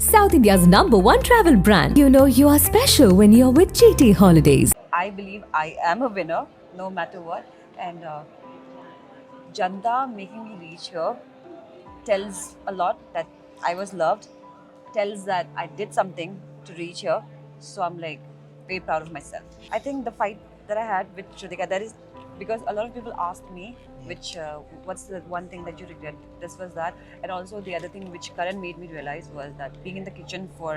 South India's #1 travel brand. You know you are special when you're with GT Holidays. I believe I am a winner no matter what. And Janta making me reach here tells a lot that I was loved, tells that I did something to reach here. So I'm like very proud of myself. I think the fight that I had with Shrutika, that is because a lot of people asked me, which what's the one thing that you regret? This was that, and also the other thing which Karan made me realize was that being in the kitchen for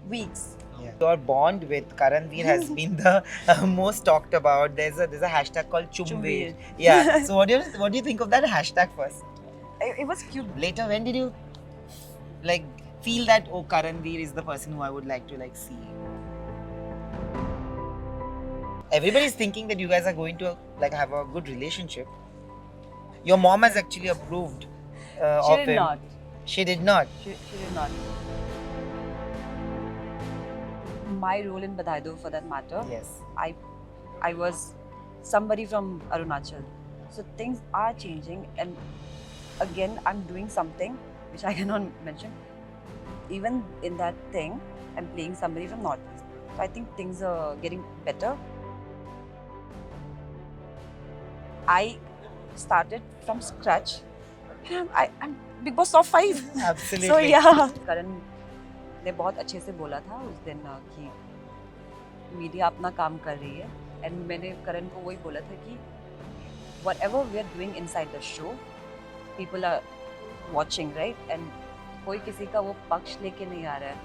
weeks. Yeah. Your bond with Karanveer has been the most talked about. There's a hashtag called Chumveer. Chumveer. Yeah. So what do you think of that hashtag first? It was cute. Later, when did you like feel that Karanveer is the person who I would like to see? Everybody's thinking that you guys are going to have a good relationship. Your mom has actually approved She of did him. not. She did not. She did not. My role in Badhai Do, for that matter, Yes. I was somebody from Arunachal. So things are changing, and again, I'm doing something which I cannot mention. Even in that thing, I'm playing somebody from Northeast. So I think things are getting better. I started from scratch. I'm Big Boss Top 5. Absolutely. So yeah. Karan ने बहुत अच्छे से बोला था उस दिन कि media अपना काम कर रही है, एंड मैंने करण को वही बोला था कि whatever we are doing inside the show, people are watching, right? And कोई किसी का वो पक्ष लेके नहीं आ रहा है.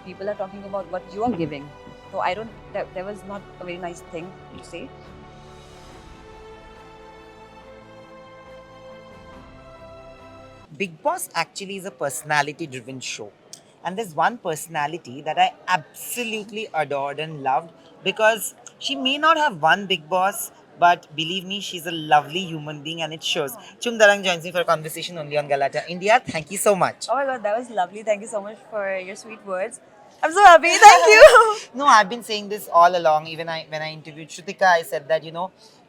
People are talking about what you are giving. So I don't. That was not a very nice thing to say. Big Boss actually is a personality driven show. And there's one personality that I absolutely adored and loved because she may not have won Big Boss, but believe me, she's a lovely human being and it shows. Chum Darang joins me for a conversation only on Galata India. Thank you so much. Oh my God, that was lovely. Thank you so much for your sweet words. I'm so happy. Thank you. No, I've been saying this all along. Even when I interviewed Shrutika, I said that,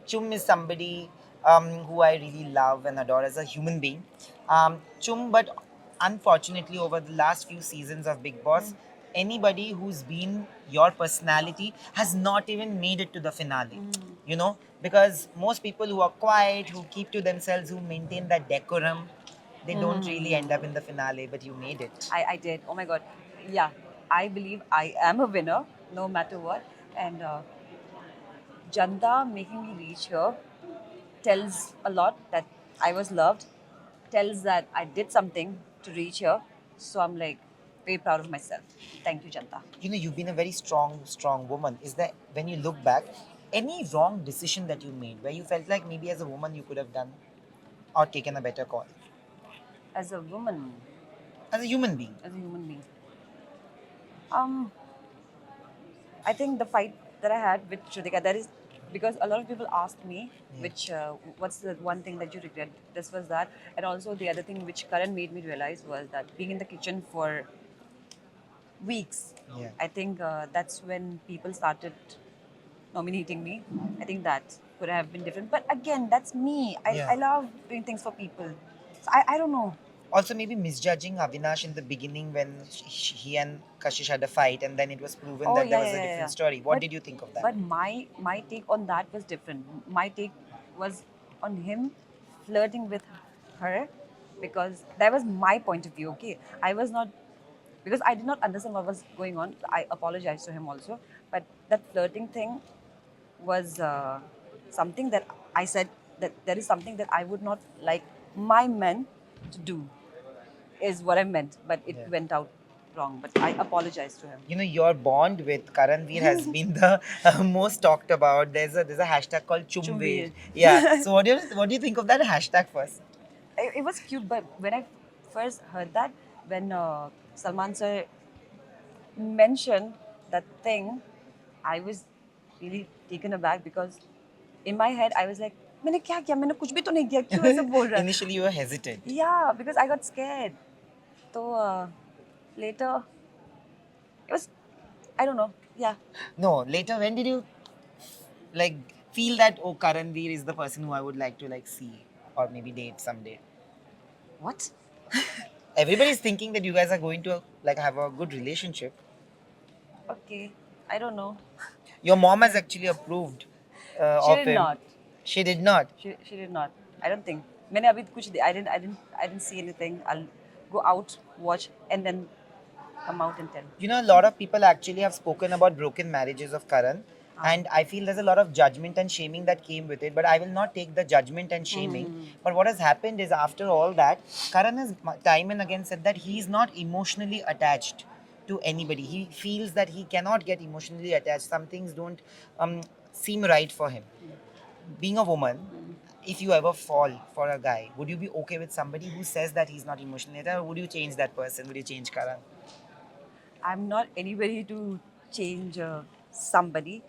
Chum is somebody who I really love and adore as a human being. Chum, but unfortunately, over the last few seasons of Big Boss, anybody who's been your personality has not even made it to the finale. Because most people who are quiet, who keep to themselves, who maintain that decorum, they don't really end up in the finale, but you made it. I did. Oh my God. Yeah. I believe I am a winner no matter what. And Janta making me reach here tells a lot that I was loved, tells that I did something to reach here. So I'm like very proud of myself. Thank you, Janta. You've been a very strong woman. Is there, when you look back, any wrong decision that you made where you felt like maybe as a woman you could have done or taken a better call? As a woman, As a human being. I think the fight that I had with Shrutika, that is because a lot of people asked me, which what's the one thing that you regret? This was that, and also the other thing which Karan made me realize was that being in the kitchen for weeks. Yeah. I think that's when people started nominating me. I think that could have been different, but again, that's me. Yeah. I love doing things for people. So I don't know. Also, maybe misjudging Avinash in the beginning when he and Kashish had a fight, and then it was proven that there was a different story. What did you think of that? But my take on that was different. My take was on him flirting with her because that was my point of view. Okay, I was not, because I did not understand what was going on. I apologized to him also, but that flirting thing was something that I said that there is something that I would not like my men to do, is what I meant, but it Yeah. went out wrong. But I apologized to him. Your bond with Karanveer has been the most talked about. There's a hashtag called Chumveer. Chumveer. Yeah. So what do you think of that hashtag first? It was cute, but when I first heard that, when Salman sir mentioned that thing, I was really taken aback because in my head I was like, मैंने क्या किया? मैंने कुछ भी तो नहीं किया. क्यों ऐसे बोल रहा है? Initially, you were hesitant. Yeah, because I got scared. So later, it was, I don't know. Yeah. No, later, when did you feel that Karanveer is the person who I would like to see or maybe date someday? What? Everybody's thinking that you guys are going to like have a good relationship. Okay, I don't know. Your mom has actually approved She of did him. not. She did not. She did not. I don't think. मैंने अभी कुछ I didn't see anything. I'll go out, watch, and then come out and tell. You know, a lot of people actually have spoken about broken marriages of Karan, and I feel there's a lot of judgment and shaming that came with it. But I will not take the judgment and shaming. But what has happened is, after all that, Karan has time and again said that he's not emotionally attached to anybody. He feels that he cannot get emotionally attached. Some things don't seem right for him. Being a woman, if you ever fall for a guy, would you be okay with somebody who says that he's not emotionally attached, or would you change that person? Would you change Karan? I'm not anybody to change somebody,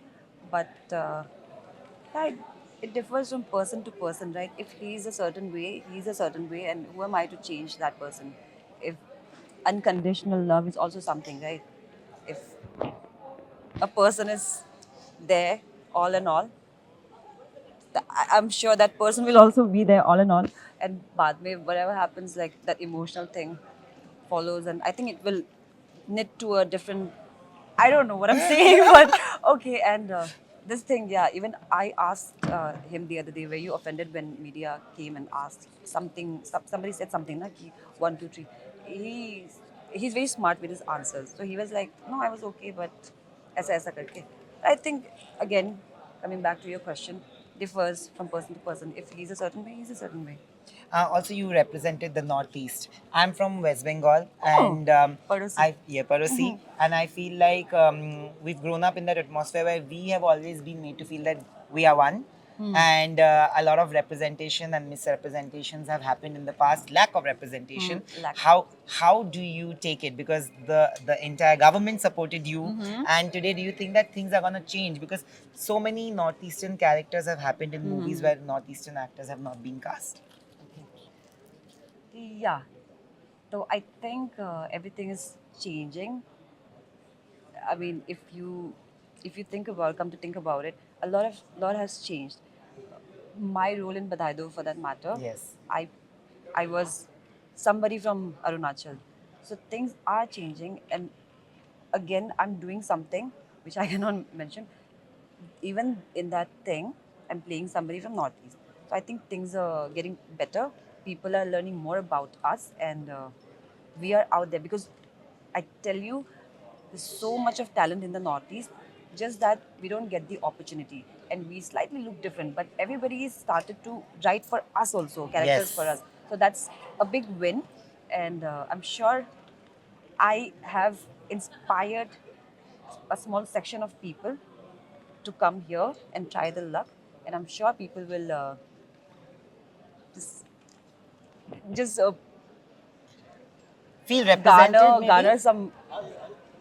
but yeah, it differs from person to person, right? If he's a certain way, he's a certain way, and who am I to change that person? If unconditional love is also something, right? If a person is there all in all, I'm sure that person will also be there all in all. And बाद में whatever happens, like that emotional thing follows, and I think it will knit to a different. I don't know what I'm saying, but okay. And this thing, yeah. Even I asked him the other day, were you offended when media came and asked something? Somebody said something like 1, 2, 3. He's very smart with his answers, so he was like, no, I was okay, but ऐसा करके. I think again, coming back to your question, differs from person to person. If he's a certain way, he's a certain way. Also, you represented the Northeast. I'm from West Bengal, Oh, and Parosi. Parosi, and I feel like we've grown up in that atmosphere where we have always been made to feel that we are one. And a lot of representation and misrepresentations have happened in the past. Lack of representation. Lack. How do you take it? Because the entire government supported you, and today do you think that things are gonna change? Because so many Northeastern characters have happened in movies where Northeastern actors have not been cast. Yeah. So I think everything is changing. I mean, if you think about, come to think about it, a lot has changed. My role in Badaido, for that matter, Yes. I was somebody from Arunachal, so things are changing, and again, I'm doing something which I cannot mention. Even in that thing, I'm playing somebody from Northeast. So I think things are getting better. People are learning more about us, and we are out there because I tell you, there's so much of talent in the Northeast, just that we don't get the opportunity. And we slightly look different, but everybody has started to write for us also, characters for Yes. us. So that's a big win. And I'm sure I have inspired a small section of people to come here and try the luck. And I'm sure people will just, just Feel represented, maybe? garner some,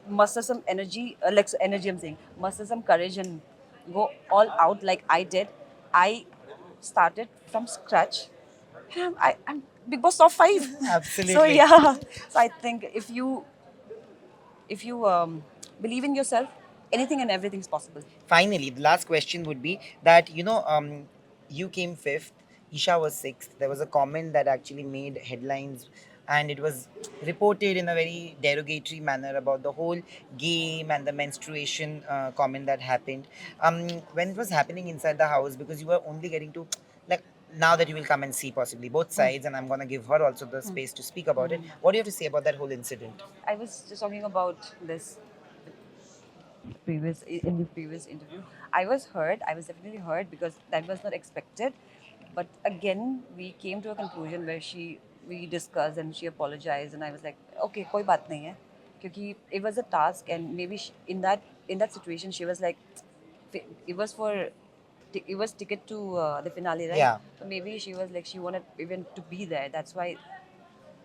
muster some energy, like energy I'm saying, muster some courage and go all out like I did. I started from scratch. I'm Big Boss top 5. So Absolutely. yeah, so I think if you believe in yourself, anything and everything is possible. Finally, the last question would be that you came fifth, Isha was sixth. There was a comment that actually made headlines, and it was reported in a very derogatory manner about the whole game and the menstruation comment that happened. When it was happening inside the house, because you were only getting to like now that you will come and see possibly both sides, and I'm gonna give her also the space to speak about it. What do you have to say about that whole incident? I was just talking about this in the previous interview. I was hurt. I was definitely hurt because that was not expected. But again, we came to a conclusion where we discussed and she apologized, and I was like, okay, कोई बात नहीं है, क्योंकि it was a task, and maybe in that situation she was like, it was for it was ticket to the finale, right? Yeah. So maybe she was like she wanted even to be there. That's why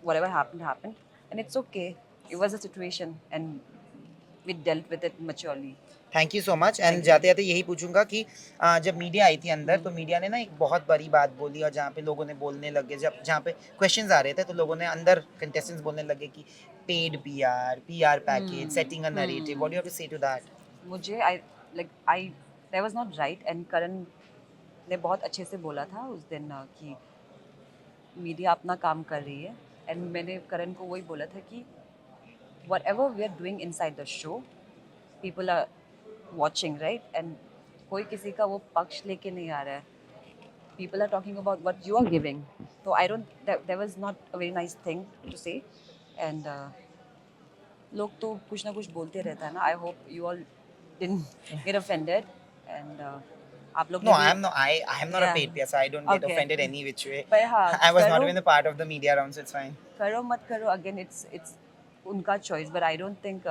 whatever happened, and it's okay. It was a situation, and we dealt with it maturely. Thank you so much and Thank you. जाते जाते यही पूछूंगा कि जब media आई थी अंदर तो media ने ना एक बहुत बड़ी बात बोली, और जहाँ पे लोगों ने बोलने लगे, जब जहाँ पे क्वेश्चंस आ रहे थे तो लोगों ने अंदर कंटेस्टेंट्स बोलने लगे कि paid PR package, setting a narrative. What do you have to say to that? मुझे I that was not right, and Karan ने बहुत अच्छे से बोला था उस दिन कि मीडिया अपना काम कर रही है एंड मैंने करण को वही बोला था कि whatever we are doing inside the show, people are watching, right? And कोई किसी का वो पक्ष लेके नहीं आ रहा है. People are talking about what you are giving. So I don't. That was not a very nice thing to say. And लोग तो कुछ ना कुछ बोलते रहता है ना. I hope you all didn't get offended. And आप लोग No, भी- I am not a Yeah. paid player, so I don't get Okay. offended any which way. But हाँ, I was not करो- even a part of the media round, so it's fine. करो मत करो. Again, it's उनका choice. But I don't think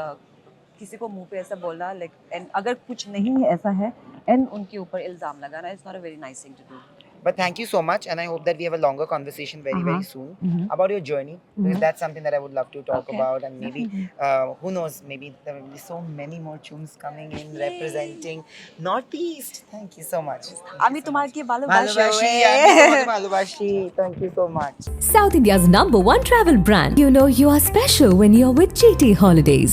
किसी को मुंह पे ऐसा बोलना like and अगर कुछ नहीं ऐसा है and उनके ऊपर इल्जाम लगाना, it's not a very nice thing to do. But thank you so much, and I hope that we have a longer conversation very, very soon about your journey, because that's something that I would love to talk Okay. about, and maybe, who knows, maybe there will be so many more Chums coming in representing Northeast. Thank you so much. আমি তোমাকে ভালোবাসি. Malubashi, আমি তোমাকে ভালোবাসি. Thank you so much. South India's #1 travel brand. You know you are special when you're with GT Holidays.